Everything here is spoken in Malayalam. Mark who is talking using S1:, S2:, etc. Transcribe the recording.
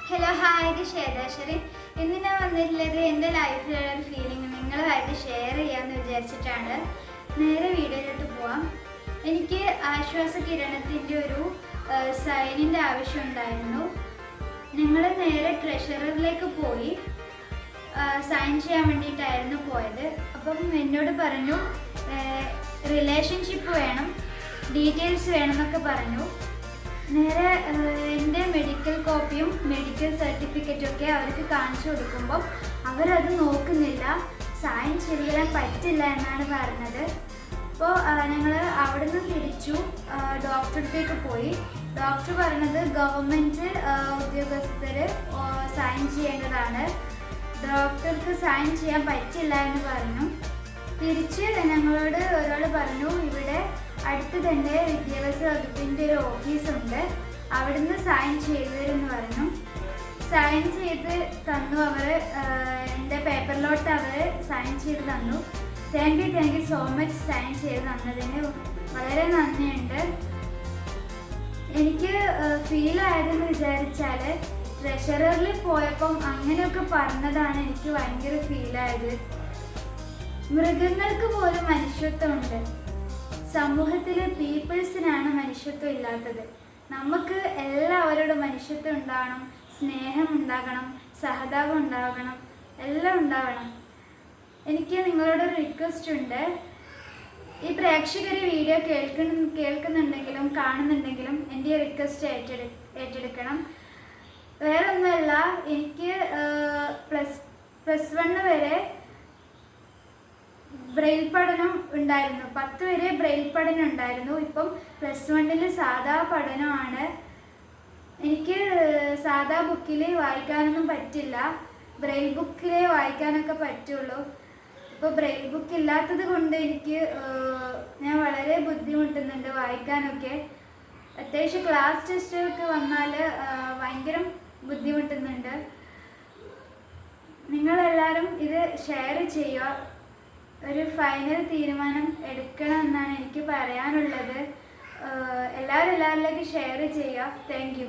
S1: ഹലോ ഹായ്, ഇത് ശ്വേതാശ്വരി. ഇന്ന് ഞാൻ വന്നിട്ടുള്ളത് എൻ്റെ ലൈഫിലുള്ള ഒരു ഫീലിംഗ് നിങ്ങളുമായിട്ട് ഷെയർ ചെയ്യാമെന്ന് വിചാരിച്ചിട്ടാണ്. നേരെ വീഡിയോയിലോട്ട് പോവാം. എനിക്ക് ആശ്വാസ കിരണത്തിൻ്റെ ഒരു സൈനിൻ്റെ ആവശ്യമുണ്ടായിരുന്നു. ഞങ്ങൾ നേരെ ട്രഷററിലേക്ക് പോയി സൈൻ ചെയ്യാൻ വേണ്ടിയിട്ടായിരുന്നു പോയത്. അപ്പം എന്നോട് പറഞ്ഞു റിലേഷൻഷിപ്പ് വേണം, ഡീറ്റെയിൽസ് വേണമെന്നൊക്കെ പറഞ്ഞു. നേരെ എൻ്റെ മെഡിക്കൽ കോപ്പിയും മെഡിക്കൽ സർട്ടിഫിക്കറ്റും ഒക്കെ അവർക്ക് കാണിച്ചു കൊടുക്കുമ്പോൾ അവരത് നോക്കുന്നില്ല, സൈൻ ചെയ്യാൻ പറ്റില്ല എന്നാണ് പറഞ്ഞത്. അപ്പോൾ ഞങ്ങൾ അവിടെ നിന്ന് തിരിച്ചു ഡോക്ടറുടെ അടുത്തേക്ക് പോയി. ഡോക്ടർ പറഞ്ഞത് ഗവൺമെൻറ് ഉദ്യോഗസ്ഥർ സൈൻ ചെയ്യേണ്ടതാണ്, ഡോക്ടർക്ക് സൈൻ ചെയ്യാൻ പറ്റില്ല എന്ന് പറഞ്ഞു. തിരിച്ച് ഞങ്ങളോട് ഒരാൾ പറഞ്ഞു, ഇവിടെ അടുത്ത് തന്നെ വിദ്യാഭ്യാസ വകുപ്പിൻ്റെ ഒരു ഓഫീസുണ്ട്, അവിടുന്ന് സൈൻ ചെയ്തു തരുമെന്ന് പറഞ്ഞു. സൈൻ ചെയ്ത് തന്നു അവർ, എൻ്റെ പേപ്പറിലോട്ട് അവർ സൈൻ ചെയ്ത് തന്നു. Thank you so much. Sign ചെയ്ത് തന്നതിന് വളരെ നന്ദിയുണ്ട്. എനിക്ക് ഫീലായതെന്ന് വിചാരിച്ചാൽ ട്രഷററിൽ പോയപ്പം അങ്ങനെയൊക്കെ പറഞ്ഞതാണ് എനിക്ക് ഭയങ്കര ഫീലായത്. മൃഗങ്ങൾക്ക് പോലും മനുഷ്യത്വമുണ്ട്, സമൂഹത്തിലെ പീപ്പിൾസിനാണ് മനുഷ്യത്വം ഇല്ലാത്തത്. നമുക്ക് എല്ലാവരോടും മനുഷ്യത്വം ഉണ്ടാവണം, സ്നേഹം ഉണ്ടാകണം, സഹതാപം ഉണ്ടാകണം, എല്ലാം ഉണ്ടാവണം. എനിക്ക് നിങ്ങളോടൊരു റിക്വസ്റ്റ് ഉണ്ട്. ഈ പ്രേക്ഷകർ വീഡിയോ കേൾക്കുന്നുണ്ടെങ്കിലും കാണുന്നുണ്ടെങ്കിലും എൻ്റെ റിക്വസ്റ്റ് ഏറ്റെടുക്കണം. വേറെ ഒന്നുമല്ല, എനിക്ക് പ്ലസ് 1 വരെ ബ്രെയിൽ പഠനം ഉണ്ടായിരുന്നു, 10 വരെ ബ്രെയിൽ പഠനം ഉണ്ടായിരുന്നു. ഇപ്പം പ്ലസ് 1 സാധാ പഠനമാണ്. എനിക്ക് സാധാ ബുക്കിൽ വായിക്കാനൊന്നും പറ്റില്ല, ബ്രെയിൽ ബുക്കിലേ വായിക്കാനൊക്കെ പറ്റുള്ളൂ. ഇപ്പോൾ ബ്രെയിൽ ബുക്ക് ഇല്ലാത്തത് കൊണ്ട് ഞാൻ വളരെ ബുദ്ധിമുട്ടുന്നുണ്ട് വായിക്കാനൊക്കെ. അത്യാവശ്യം ക്ലാസ് ടെസ്റ്റൊക്കെ വന്നാൽ ഭയങ്കര ബുദ്ധിമുട്ടുന്നുണ്ട്. നിങ്ങളെല്ലാവരും ഇത് ഷെയർ ചെയ്യുക. ഒരു ഫൈനൽ തീരുമാനം എടുക്കണം എന്നാണ് എനിക്ക് പറയാനുള്ളത്. എല്ലാവരിലേക്ക് ഷെയർ ചെയ്യുക. Thank you.